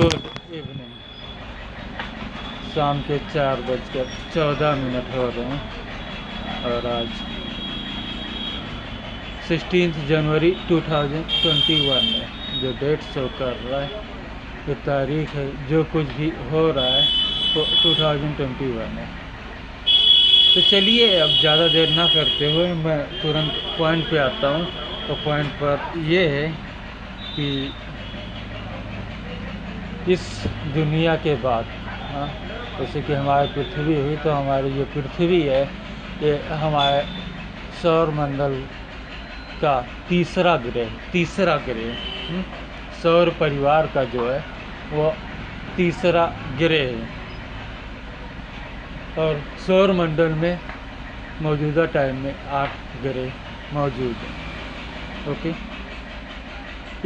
Good evening. शाम के 4:14 हो रहे हैं और आज 16 जनवरी 2021 है। जो डेट शो कर रहा है, जो तारीख है, जो कुछ भी हो रहा है वो 2021 है। तो चलिए अब ज़्यादा देर ना करते हुए मैं तुरंत पॉइंट पे आता हूँ। तो पॉइंट पर ये है कि इस दुनिया के बाद जैसे कि हमारी पृथ्वी हुई, तो हमारी जो पृथ्वी है ये हमारे सौर मंडल का तीसरा ग्रह सौर परिवार का जो है वो तीसरा ग्रह है। और सौर मंडल में मौजूदा टाइम में 8 ग्रह मौजूद हैं। ओके,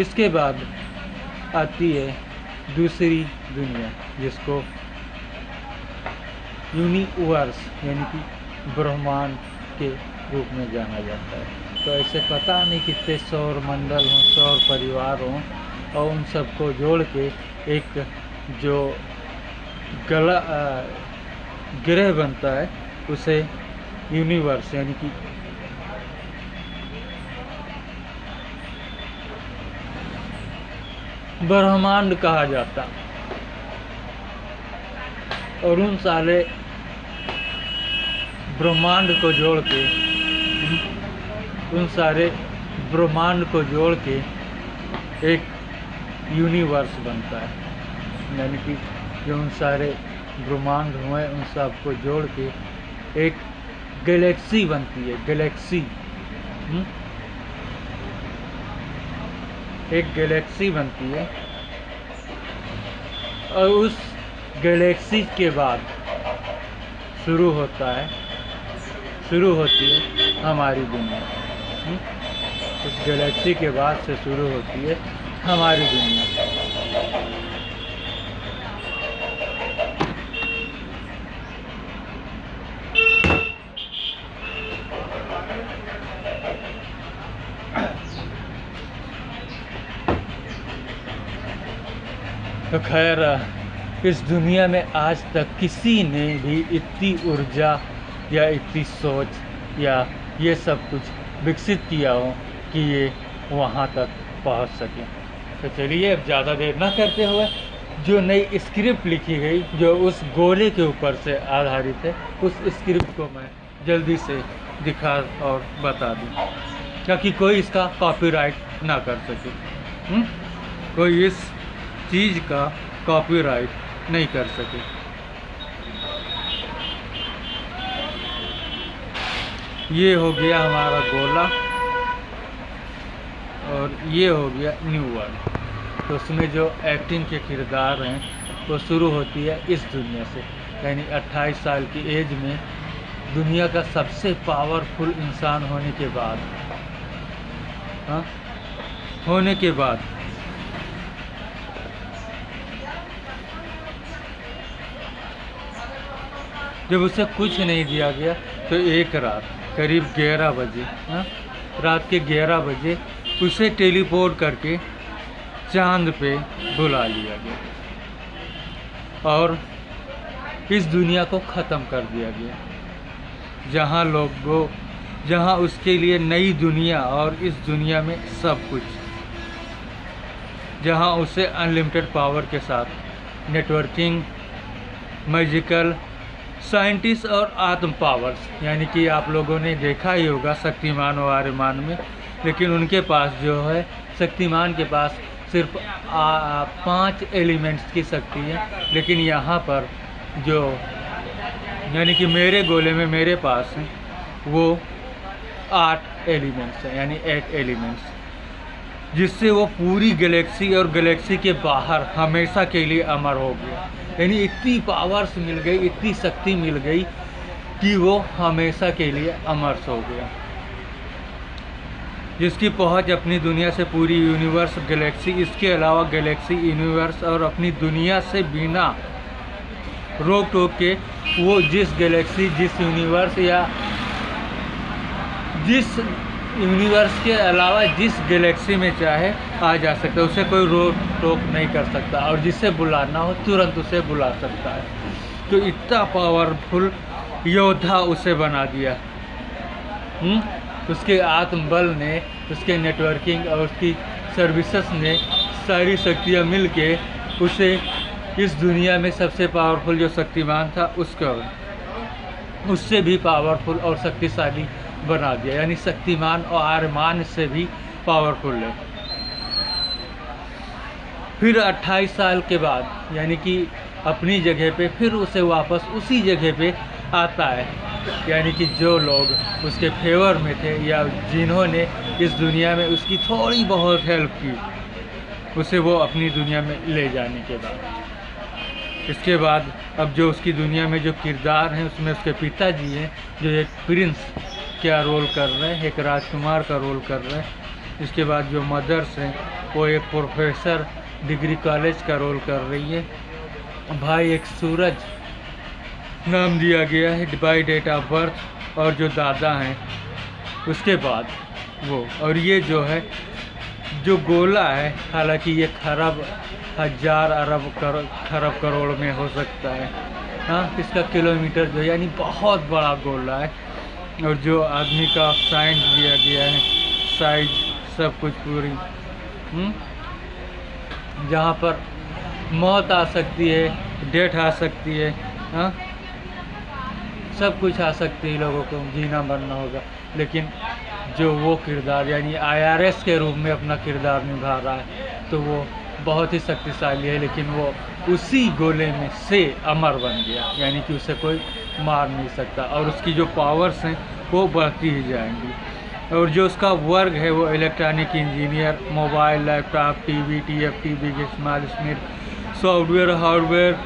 इसके बाद आती है दूसरी दुनिया, जिसको यूनिवर्स यानी कि ब्रह्मांड के रूप में जाना जाता है। तो ऐसे पता नहीं कितने सौर मंडल हों, सौर परिवार हों, और उन सबको जोड़ के एक जो ग्रह बनता है उसे यूनिवर्स यानी कि ब्रह्मांड कहा जाता। और उन सारे ब्रह्मांड को जोड़ के एक यूनिवर्स बनता है। यानी कि जो उन सारे ब्रह्मांड हुए उन सब को जोड़ के एक गैलेक्सी बनती है। एक गैलेक्सी बनती है, और उस गैलेक्सी के बाद शुरू होती है हमारी दुनिया। उस गैलेक्सी के बाद से शुरू होती है हमारी दुनिया। तो खैर, इस दुनिया में आज तक किसी ने भी इतनी ऊर्जा या इतनी सोच या ये सब कुछ विकसित किया हो कि ये वहाँ तक पहुँच सके। तो चलिए अब ज़्यादा देर ना करते हुए जो नई स्क्रिप्ट लिखी गई, जो उस गोले के ऊपर से आधारित है, उस स्क्रिप्ट को मैं जल्दी से दिखा और बता दूँ, ताकि कोई इसका कॉपीराइट ना कर सके। कोई इस चीज़ का कॉपीराइट नहीं कर सके। ये हो गया हमारा गोला और ये हो गया न्यू वर्ल्ड। तो उसमें जो एक्टिंग के किरदार हैं वो शुरू होती है इस दुनिया से, यानी 28 साल की एज में दुनिया का सबसे पावरफुल इंसान होने के बाद जब उसे कुछ नहीं दिया गया, तो एक रात करीब 11 बजे रात के 11 बजे उसे टेलीपोर्ट करके चांद पे बुला लिया गया और इस दुनिया को ख़त्म कर दिया गया, जहाँ उसके लिए नई दुनिया और इस दुनिया में सब कुछ, जहाँ उसे अनलिमिटेड पावर के साथ नेटवर्किंग, मैजिकल, साइंटिस्ट और आत्म पावर्स, यानी कि आप लोगों ने देखा ही होगा शक्तिमान और आर्यमान में, लेकिन उनके पास जो है, शक्तिमान के पास सिर्फ 5 एलिमेंट्स की शक्ति है, लेकिन यहाँ पर जो यानी कि मेरे गोले में मेरे पास है वो 8 एलिमेंट्स हैं, यानी 8 एलिमेंट्स, जिससे वो पूरी गैलेक्सी और गैलेक्सी के बाहर हमेशा के लिए अमर हो गया। यानी इतनी पावर्स मिल गई, इतनी शक्ति मिल गई कि वो हमेशा के लिए अमर हो गया, जिसकी पहुंच अपनी दुनिया से पूरी यूनिवर्स, गैलेक्सी, इसके अलावा गैलेक्सी, यूनिवर्स और अपनी दुनिया से बिना रोक टोक के वो जिस गैलेक्सी, जिस यूनिवर्स या जिस यूनिवर्स के अलावा जिस गैलेक्सी में चाहे आ जा सकता है, उसे कोई रोक टोक नहीं कर सकता, और जिसे बुलाना हो तुरंत उसे बुला सकता है। तो इतना पावरफुल योद्धा उसे बना दिया। उसके आत्मबल ने, उसके नेटवर्किंग और उसकी सर्विसेज ने, सारी शक्तियाँ मिलके उसे इस दुनिया में सबसे पावरफुल जो शक्तिमान था उससे भी पावरफुल और शक्तिशाली बना दिया। यानी शक्तिमान और आर्यमान से भी पावरफुल है। फिर 28 साल के बाद यानी कि अपनी जगह पे फिर उसे वापस उसी जगह पे आता है। यानी कि जो लोग उसके फेवर में थे या जिन्होंने इस दुनिया में उसकी थोड़ी बहुत हेल्प की, उसे वो अपनी दुनिया में ले जाने के बाद, इसके बाद अब जो उसकी दुनिया में जो किरदार हैं उसमें उसके पिताजी हैं जो एक प्रिंस का रोल कर रहे हैं, एक राजकुमार का रोल कर रहे हैं। इसके बाद जो मदर्स हैं वो एक प्रोफेसर डिग्री कॉलेज का रोल कर रही है। भाई एक सूरज नाम दिया गया है बाय डेट ऑफ बर्थ, और जो दादा हैं उसके बाद वो, और ये जो है जो गोला है, हालांकि ये खरब हजार अरब खरब करोड़ में हो सकता है। हाँ, इसका किलोमीटर जो यानी बहुत बड़ा गोला है, और जो आदमी का साइज दिया गया है, साइज सब कुछ पूरी, जहाँ पर मौत आ सकती है, डेथ आ सकती है, हाँ सब कुछ आ सकती है, लोगों को जीना मरना होगा। लेकिन जो वो किरदार यानी IRS के रूप में अपना किरदार निभा रहा है, तो वो बहुत ही शक्तिशाली है। लेकिन वो उसी गोले में से अमर बन गया, यानी कि उसे कोई मार नहीं सकता, और उसकी जो पावर्स हैं वो बढ़ती ही जाएंगी। और जो उसका वर्ग है वो electronic engineer, mobile, laptop, TV, TFT, big small Smith, software, hardware,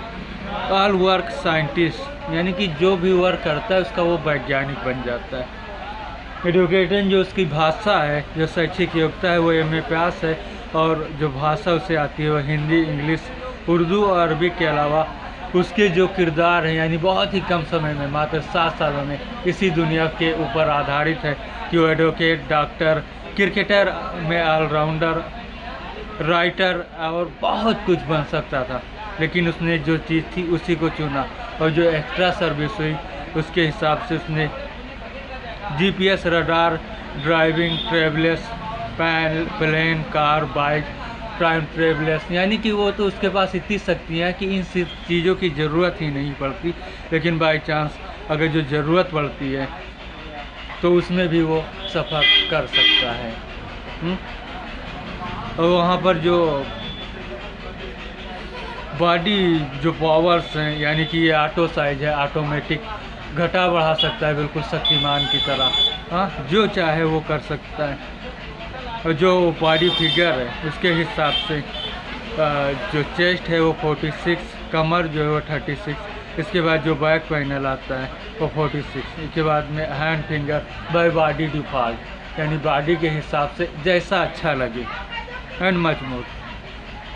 all work scientist, यानी कि जो भी वर्क करता है उसका वो वैज्ञानिक बन जाता है। एडुकेटेड जो उसकी भाषा है, जो शैक्षिक योग्यता है वो MA पास है, और जो भाषा उसे आती है वो हिंदी, इंग्लिश, उर्दू और अरबी के अलावा उसके जो किरदार हैं यानी बहुत ही कम समय में, मात्र 7 सालों में इसी दुनिया के ऊपर आधारित है कि वो एडवोकेट, डॉक्टर, क्रिकेटर में ऑलराउंडर, राइटर और बहुत कुछ बन सकता था। लेकिन उसने जो चीज़ थी उसी को चुना, और जो एक्स्ट्रा सर्विस हुई उसके हिसाब से उसने GPS, radar, driving, travellers, plane, car, bike, time travellers, यानी कि वो तो उसके पास इतनी शक्तियाँ कि इन चीज़ों की ज़रूरत ही नहीं पड़ती। लेकिन बाई चांस अगर जो ज़रूरत पड़ती है तो उसमें भी वो सफ़र कर सकता है। और वहाँ पर जो बॉडी जो पावर्स हैं, यानी कि ये ऑटो साइज है, ऑटोमेटिक घटा बढ़ा सकता है, बिल्कुल शक्तिमान की तरह। हाँ, जो चाहे वो कर सकता है। और जो बॉडी फिगर है उसके हिसाब से जो चेस्ट है वो 46, कमर जो है वो 36, इसके बाद जो बैक पैनल आता है वो 46, इसके बाद में hand finger by body default, यानी बॉडी के हिसाब से जैसा अच्छा लगे, and much more.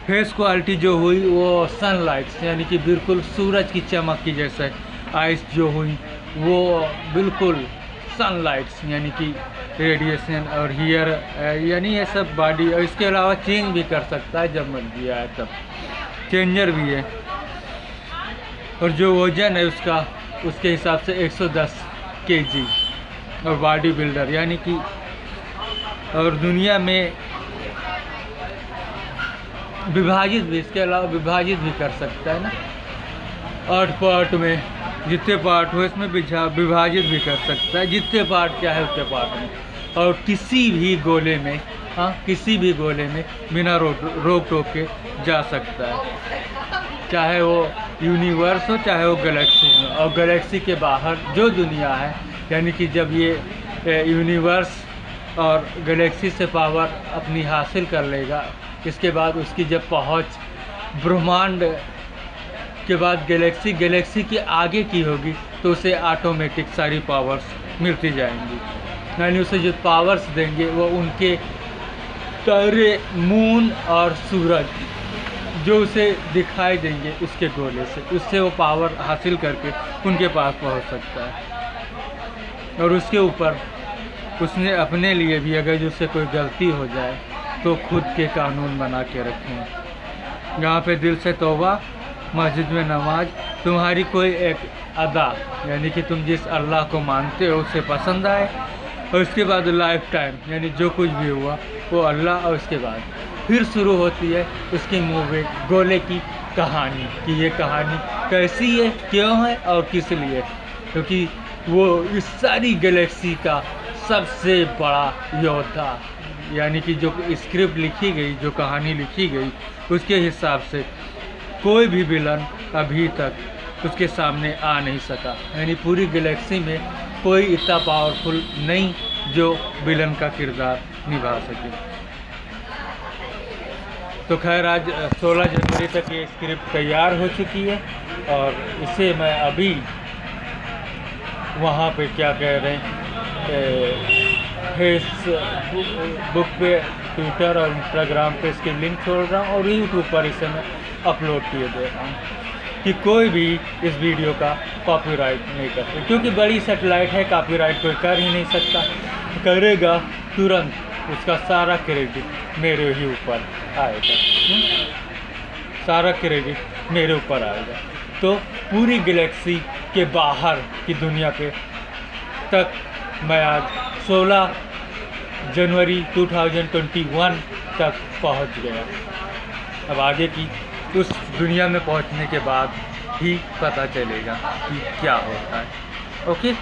Face quality जो हुई वो सनलाइट, यानी कि बिल्कुल सूरज की चमक की जैसे। आइस जो हुई वो बिल्कुल सनलाइट्स, यानी कि रेडिएशन। और हियर यानी ये सब बॉडी, और इसके अलावा चेंज भी कर सकता है जब मर्जी आए तब, चेंजर भी है। और जो वजन है उसका, उसके हिसाब से 110 kg, और बॉडी बिल्डर, यानी कि और दुनिया में विभाजित भी, इसके अलावा विभाजित भी कर सकता है ना, 8 पार्ट में, जितने पार्ट हो इसमें विभाजित भी कर सकता है, जितने पार्ट क्या है उतने पार्ट में। और किसी भी गोले में, हाँ किसी भी गोले में बिना रोक टोक के जा सकता है, चाहे वो यूनिवर्स हो चाहे वो गैलेक्सी हो। और गैलेक्सी के बाहर जो दुनिया है, यानी कि जब ये यूनिवर्स और गैलेक्सी से पावर अपनी हासिल कर लेगा, इसके बाद उसकी जब पहुँच ब्रह्मांड के बाद गैलेक्सी के आगे की होगी, तो उसे ऑटोमेटिक सारी पावर्स मिलती जाएंगी। यानी उसे जो पावर्स देंगे वो उनके तारे, मून और सूरज जो उसे दिखाई देंगे उसके गोले से, उससे वो पावर हासिल करके उनके पास पहुंच सकता है। और उसके ऊपर उसने अपने लिए भी अगर उससे कोई गलती हो जाए तो खुद के कानून बना के रखें। यहाँ पे दिल से तौबा, मस्जिद में नमाज, तुम्हारी कोई एक अदा यानी कि तुम जिस अल्लाह को मानते हो उसे पसंद आए, और उसके बाद लाइफ टाइम यानी जो कुछ भी हुआ वो अल्लाह, और उसके बाद फिर शुरू होती है उसकी मूवी गोले की कहानी कि ये कहानी कैसी है, क्यों है और किस लिए। क्योंकि वो इस सारी गैलेक्सी का सबसे बड़ा योद्धा, यानी कि जो स्क्रिप्ट लिखी गई, जो कहानी लिखी गई उसके हिसाब से कोई भी विलन अभी तक उसके सामने आ नहीं सका। यानी पूरी गैलेक्सी में कोई इतना पावरफुल नहीं जो विलन का किरदार निभा सके। तो खैर आज 16 जनवरी तक ये स्क्रिप्ट तैयार हो चुकी है और इसे मैं अभी वहाँ पे क्या कह रहे हैं फेसबुक पे, ट्विटर और इंस्टाग्राम पे इसके लिंक छोड़ रहा हूँ और यूट्यूब पर इसे मैं अपलोड किए दे रहा हूँ कि कोई भी इस वीडियो का कॉपीराइट नहीं कर सकता, क्योंकि बड़ी सेटेलाइट है, कॉपीराइट कोई कर ही नहीं सकता। करेगा तुरंत उसका सारा क्रेडिट मेरे ही ऊपर आएगा, सारा क्रेडिट मेरे ऊपर आएगा। तो पूरी गैलेक्सी के बाहर की दुनिया पे तक मैं आज 16 जनवरी 2021 तक पहुंच गया। अब आगे की उस दुनिया में पहुंचने के बाद ही पता चलेगा कि क्या होता है। ओके।